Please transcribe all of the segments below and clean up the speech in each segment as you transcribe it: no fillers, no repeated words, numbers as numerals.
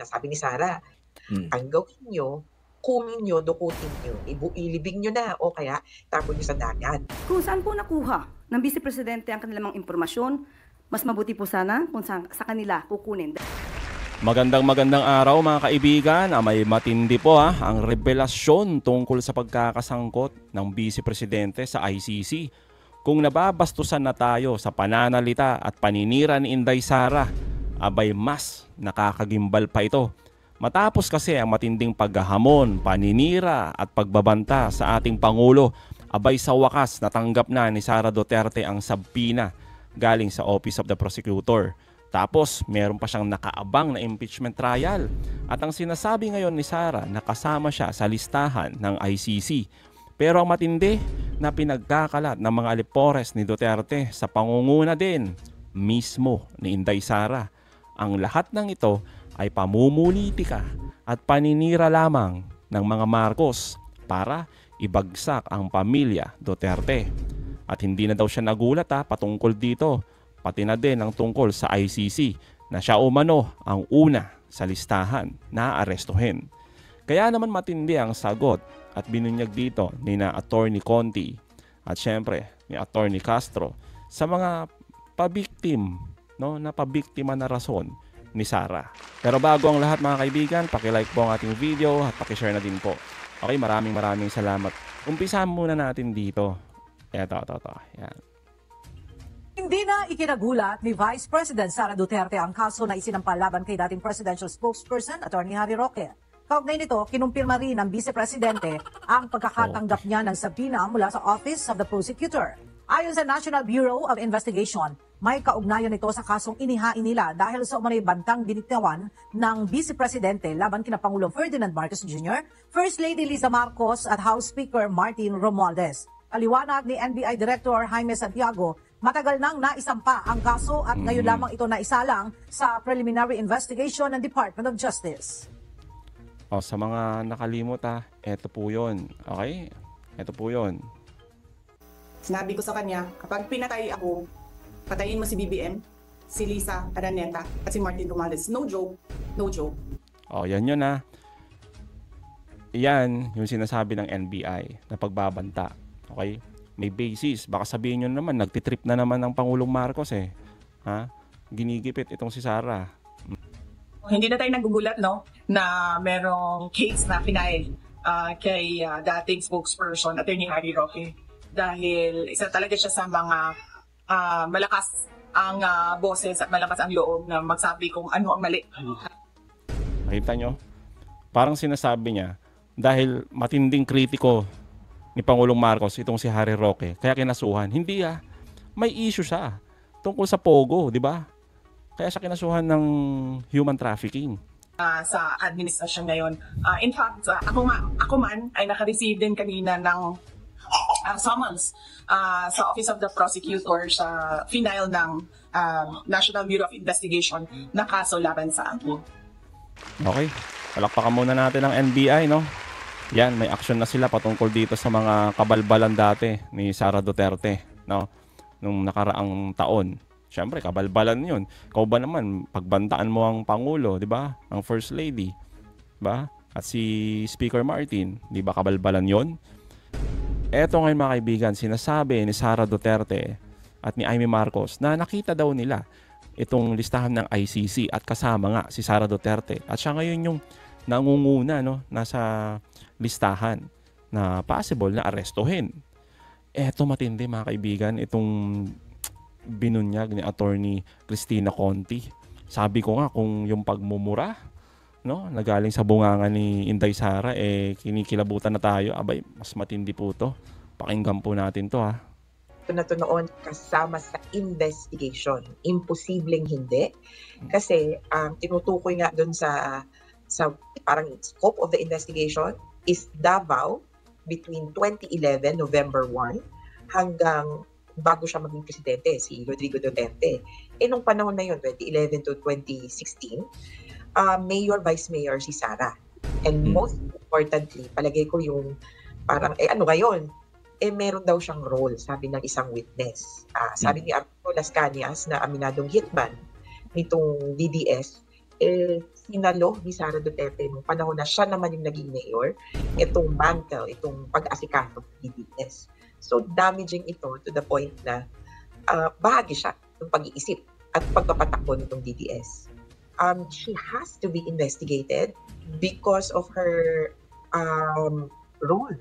Sabi ni Sara, ang gawin nyo, kunin nyo, dukutin nyo, ilibing nyo na o kaya tapon nyo sa dagat. Kung saan po nakuha ng Vice Presidente ang kanilang impormasyon, mas mabuti po sana kung sa kanila kukunin. Magandang araw mga kaibigan. May matindi po ang revelasyon tungkol sa pagkakasangkot ng Vice Presidente sa ICC. Kung nababastusan na tayo sa pananalita at paninira ni Inday Sara, abay mas nakakagimbal pa ito. Matapos kasi ang matinding paghahamon, paninira at pagbabanta sa ating Pangulo, abay sa wakas natanggap na ni Sara Duterte ang sabpina galing sa Office of the Prosecutor. Tapos meron pa siyang nakaabang na impeachment trial. At ang sinasabi ngayon ni Sara na kasama siya sa listahan ng ICC. Pero ang matindi na pinagkakalat ng mga alipores ni Duterte sa pangunguna din mismo ni Inday Sara. Ang lahat ng ito ay pamumulitika at paninira lamang ng mga Marcos para ibagsak ang pamilya Duterte. At hindi na daw siya nagulat patungkol dito, pati na din ang tungkol sa ICC na siya umano ang una sa listahan na arestuhin. Kaya naman matindi ang sagot at binunyag dito ni na Attorney Conti at syempre ni Attorney Castro sa mga pabiktim, na pabiktima na rason ni Sara. Pero bago ang lahat mga kaibigan, paki-like po ang ating video at paki-share na din po. Okay, maraming salamat. Umpisahan muna natin dito. Ito. Yan. Hindi na ikinagulat ni Vice President Sara Duterte ang kaso na isinampal laban kay dating presidential spokesperson Attorney Harry Roque. Kaugnay nito, kinumpirma rin ng Vice Presidente ang pagkakatanggap niya ng sabina mula sa Office of the Prosecutor. Ayon sa National Bureau of Investigation, may kaugnayan ito sa kasong inihain nila dahil sa umano'y bantang binitawan ng Vice Presidente laban kina Pangulong Ferdinand Marcos Jr., First Lady Liza Marcos at House Speaker Martin Romualdez. Paliwanag ni NBI Director Jaime Santiago, matagal nang naisampa ang kaso at ngayon lamang ito naisalang sa preliminary investigation ng Department of Justice. Sa mga nakalimot eto po yun. Okay? Eto po yun. Sinabi ko sa kanya, kapag pinatay ako, patayin mo si BBM, si Liza Araneta, at si Martin Romualdez. No joke. No joke. Yan yun Yan yung sinasabi ng NBI na pagbabanta. Okay? May basis. Baka sabihin nyo naman, nagtitrip na naman ang Pangulong Marcos Ginigipit itong si Sara. Hindi na tayo nagugulat, na merong case na final kay dating spokesperson, Attorney Harry Roque. Dahil isa talaga siya sa mga malakas ang boses at malakas ang loob na magsabi kung ano ang mali. Nakita nyo? Parang sinasabi niya, dahil matinding kritiko ni Pangulong Marcos itong si Harry Roque, kaya kinasuhan. Hindi may issue siya tungkol sa Pogo, di ba? Kaya siya kinasuhan ng human trafficking. Sa administrasyon ngayon. In fact, ako man ay naka-receive din kanina ng summons sa Office of the Prosecutor sa final ng National Bureau of Investigation na kaso laban sa akin. Okay. Palakpakan muna natin ang NBI, Yan, may action na sila patungkol dito sa mga kabalbalan dati ni Sara Duterte, nung nakaraang taon. Siyempre, kabalbalan yun. Ikaw ba naman, pagbantaan mo ang Pangulo, di ba? Ang First Lady, di ba? At si Speaker Martin, di ba kabalbalan yon? Eto ngayon mga kaibigan, sinasabi ni Sara Duterte at ni Amy Marcos na nakita daw nila itong listahan ng ICC at kasama nga si Sara Duterte. At siya ngayon yung nangunguna, nasa listahan na possible na arestuhin. Eto matindi mga kaibigan, itong binunyag ni Attorney Cristina Conti. Sabi ko nga kung yung pagmumura na galing sa bunganga ni Inday Sara kinikilabutan na tayo, abay mas matindi po to. Pakinggan po natin to Ito na to noon kasama sa investigation. Imposibleng hindi. Kasi tinutukoy nga dun sa parang scope of the investigation is Davao between 2011, November 1, hanggang bago siya maging presidente, si Rodrigo Duterte. Nung panahon na yun, 2011 to 2016, mayor, vice mayor si Sara. And most importantly, palagay ko yung parang, ano ngayon? Meron daw siyang role, sabi ng isang witness. Sabi ni Arturo Las Cañas na aminadong hitman nitong DDS, sinalo ni Sara Duterte nung panahon na siya naman yung naging mayor, itong mantle, itong pag-asikaso ng DDS. So damaging ito to the point na bahagi siya ng pag-iisip at pagpapatakbo nitong DDS. She has to be investigated because of her role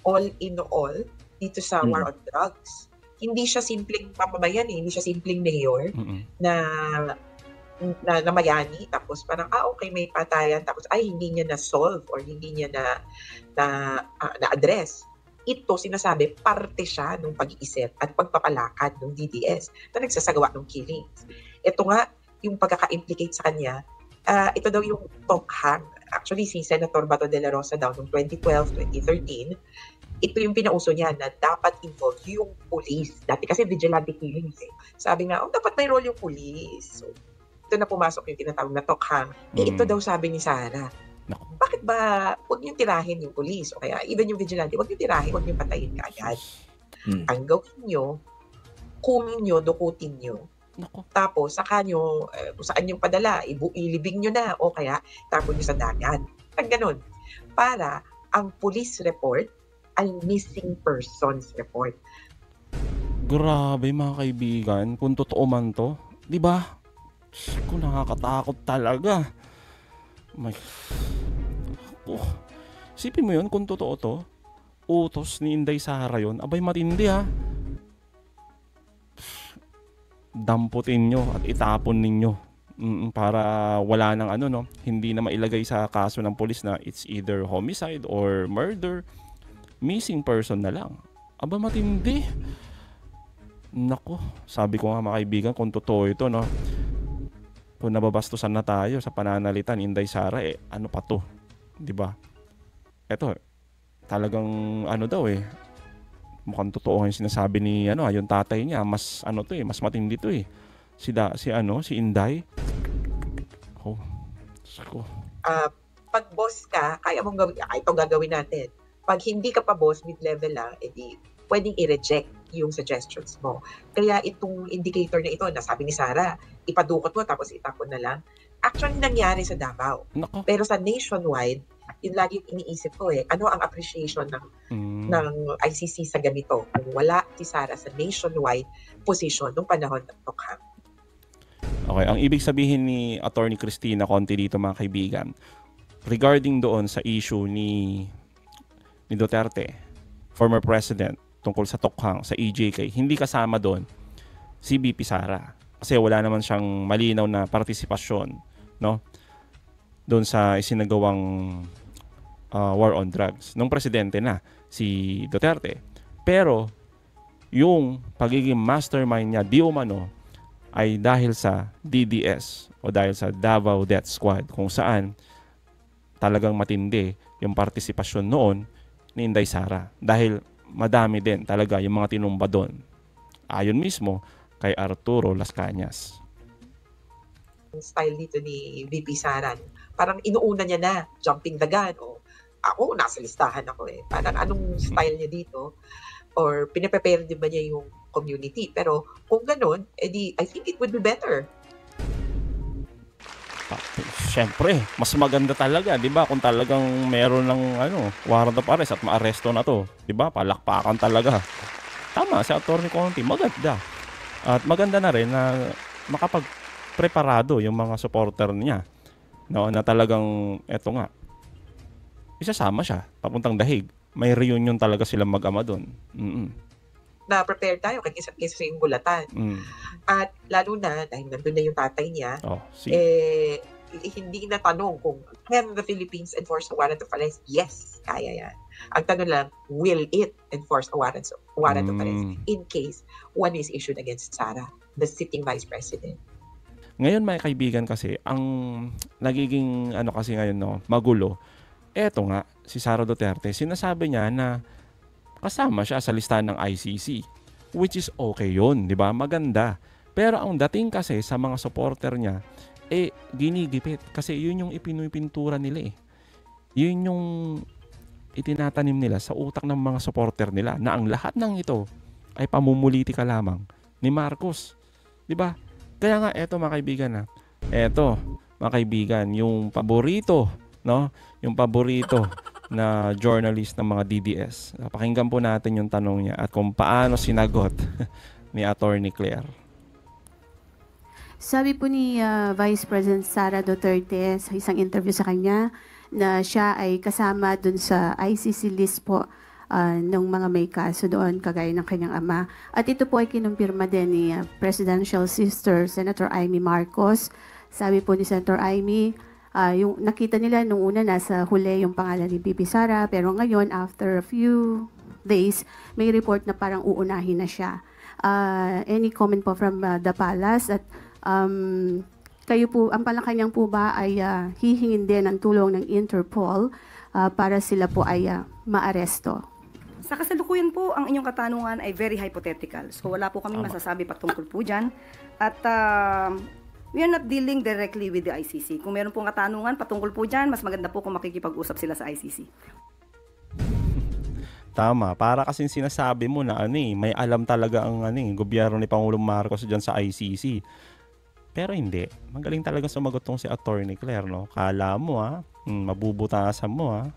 all in all dito sa war on drugs. Hindi siya simpleng mamamayan, hindi siya simpleng mayor na mayani, tapos parang okay, may patayan, tapos hindi niya na-solve or hindi niya na-address. Ito, sinasabi, parte siya ng pag-iisip at pagpapalakad ng DDS na nagsasagawa ng killings. Ito nga, yung pagkaka-implicate sa kanya, ito daw yung tokhang. Actually, si Senator Bato de la Rosa daw noong 2012, 2013, ito yung pinauso niya na dapat involve yung police. Dati kasi vigilante killings eh. Sabi nga, dapat may role yung police. So, ito na pumasok yung tinatawag na tokhang. Ito daw sabi ni Sara. Bakit ba huwag niyong tirahin yung police? O kaya even yung vigilante, huwag niyong tirahin, huwag niyong patayin kaagad. Ang gawin niyo, kunin niyo, dukutin niyo. Tapos, saka nyo, kung saan yung padala, ilibing nyo na, o kaya tapon nyo sa dagat. Ang ganun. Para ang police report ay missing persons report. Grabe mga kaibigan, kung totoo man to, di ba? Kung nakakatakot talaga. Isipin mo yun, kung totoo to, utos ni Inday Sara yun, abay matindi ha. Damputin nyo at itapon ninyo para wala nang hindi na mailagay sa kaso ng pulis na it's either homicide or murder, missing person na lang. Aba matindi. Nako, sabi ko nga mga kaibigan, kung totoo ito, no, kung nababastusan na tayo sa pananalitan Inday Sara, ano pa to, di ba? Eto, talagang daw mukhang totoo yung sinasabi ni yung tatay niya, mas mas matindi to eh. Si Inday. Oh. Sako. Pag boss ka, kaya mong gawin, ito gagawin natin. Pag hindi ka pa boss, mid-level lang, edi pwedeng i-reject yung suggestions mo. Kaya itong indicator na ito, nasabi ni Sara, ipadukot mo tapos itapon na lang. Actually, nangyari sa Davao. Nako. Pero sa nationwide, yun lagi yung iniisip ko ano ang appreciation ng ICC sa ganito kung wala si Sara sa nationwide position nung panahon ng tokhang. Okay, ang ibig sabihin ni Attorney Cristina Conti dito mga kaibigan, regarding doon sa issue ni Duterte, former president, tungkol sa tokhang, sa EJK, hindi kasama doon si BP Sara. Kasi wala naman siyang malinaw na partisipasyon, no? Doon sa isinagawang war on drugs nung presidente na si Duterte. Pero yung pagiging mastermind niya di umano ay dahil sa DDS o dahil sa Davao Death Squad, kung saan talagang matindi yung partisipasyon noon ni Inday Sara. Dahil madami din talaga yung mga tinumba doon. Ayon mismo kay Arturo Las Cañas. Style dito ni VP Sara, parang inuuna niya na, jumping the gun. Ako, nasa listahan ako Parang anong style niya dito? Or pinaprepare din ba niya yung community? Pero kung ganun, edi I think it would be better. Siyempre, mas maganda talaga, 'di ba? Kung talagang meron ng warrant of arrest at maaresto na 'to, 'di ba? Palakpakan talaga. Tama si Attorney Conti, maganda. At maganda na rin na makapagpreparado yung mga supporter niya, no, na talagang eto nga. Isasama siya papuntang Dahig. May reunion talaga silang mag-ama doon. Na prepare tayo kaysa yung bulatan. At lalo na dahil nandun na yung tatay niya, hindi na tanong kung can the Philippines enforce a warrant of arrest? Yes, kaya yan. Ang tanong lang, will it enforce a warrant of arrest in case one is issued against Sara, the sitting vice president? Ngayon mga kaibigan kasi, ang nagiging kasi ngayon magulo, eto nga, si Sara Duterte, sinasabi niya na kasama siya sa listahan ng ICC, which is okay yun, di ba? Maganda. Pero ang dating kasi sa mga supporter niya, ginigipit. Kasi yun yung ipinupintura nila Yun yung itinatanim nila sa utak ng mga supporter nila na ang lahat ng ito ay pamumulitika lamang ni Marcos. Di ba? Kaya nga, eto mga kaibigan ha. Eto, mga kaibigan, yung paborito, no? Yung paborito na journalist ng mga DDS. Pakinggan po natin yung tanong niya at kung paano sinagot ni Attorney Claire. Sabi po ni Vice President Sara Duterte sa isang interview sa kanya na siya ay kasama dun sa ICC list po ng mga may kaso doon kagaya ng kanyang ama. At ito po ay kinumpirma din ni Presidential Sister Senator Amy Marcos. Sabi po ni Senator Amy, yung nakita nila nung una nasa huli yung pangalan ni Bibi Sara, pero ngayon after a few days may report na parang uunahin na siya. Any comment po from the palace at kayo po, ang palakanyang po ba ay hihingin din ng tulong ng Interpol para sila po ay maaresto? Sa kasalukuyan po, ang inyong katanungan ay very hypothetical. So wala po kaming masasabi patungkol po dyan. At we are not dealing directly with the ICC. Kung meron pong katanungan patungkol po dyan, mas maganda po kung makikipag-usap sila sa ICC. Tama, para kasing sinasabi mo na may alam talaga ang gobyerno ni Pangulong Marcos dyan sa ICC. Pero hindi. Magaling talaga sumagot tong si Attorney Claire, no? Kala mo mabubutasan mo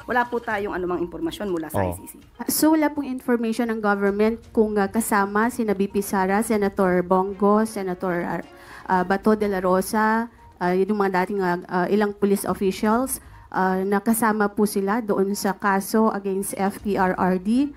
Wala po tayong anumang impormasyon mula sa ICC. So wala pong information ng government kung kasama si BP Sara, Senator Bongo, Senator Bato de la Rosa, yung mga dating ilang police officials, nakasama po sila doon sa kaso against FPRRD.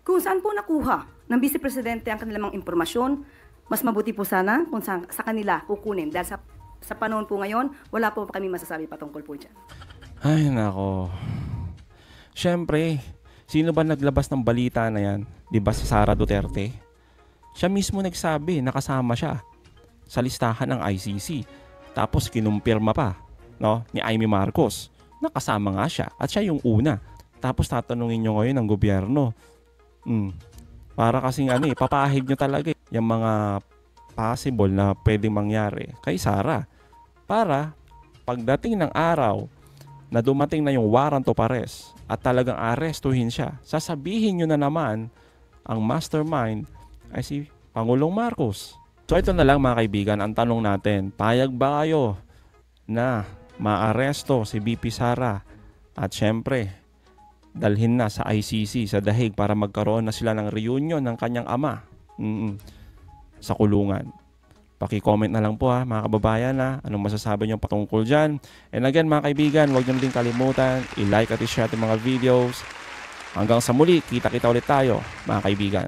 Kung saan po nakuha ng Vice Presidente ang kanilang impormasyon, mas mabuti po sana kung sa kanila kukunin. Dahil sa panahon po ngayon, wala po kami masasabi patungkol po dyan. Ay, nako. Siyempre, sino ba naglabas ng balita na yan? Di ba si Sara Duterte? Siya mismo nagsabi, nakasama siya sa listahan ng ICC. Tapos kinumpirma pa, no, ni Amy Marcos. Nakasama nga siya at siya yung una. Tapos tatanungin nyo ngayon ng gobyerno. Para kasing papahid nyo talaga yung mga possible na pwedeng mangyari kay Sara. Para pagdating ng araw na dumating na yung warrant of arrest at talagang arestuhin siya, sasabihin nyo na naman ang mastermind ay si Pangulong Marcos. So ito na lang mga kaibigan, ang tanong natin, payag ba kayo na maaresto si BP Sara at syempre dalhin na sa ICC sa The Hague para magkaroon na sila ng reunion ng kanyang ama sa kulungan? Paki-comment na lang po mga kababayan anong masasabi nyo patungkol dyan. And again mga kaibigan, huwag nyo din kalimutan i-like at i-share ating mga videos. Hanggang sa muli, kita-kita ulit tayo mga kaibigan.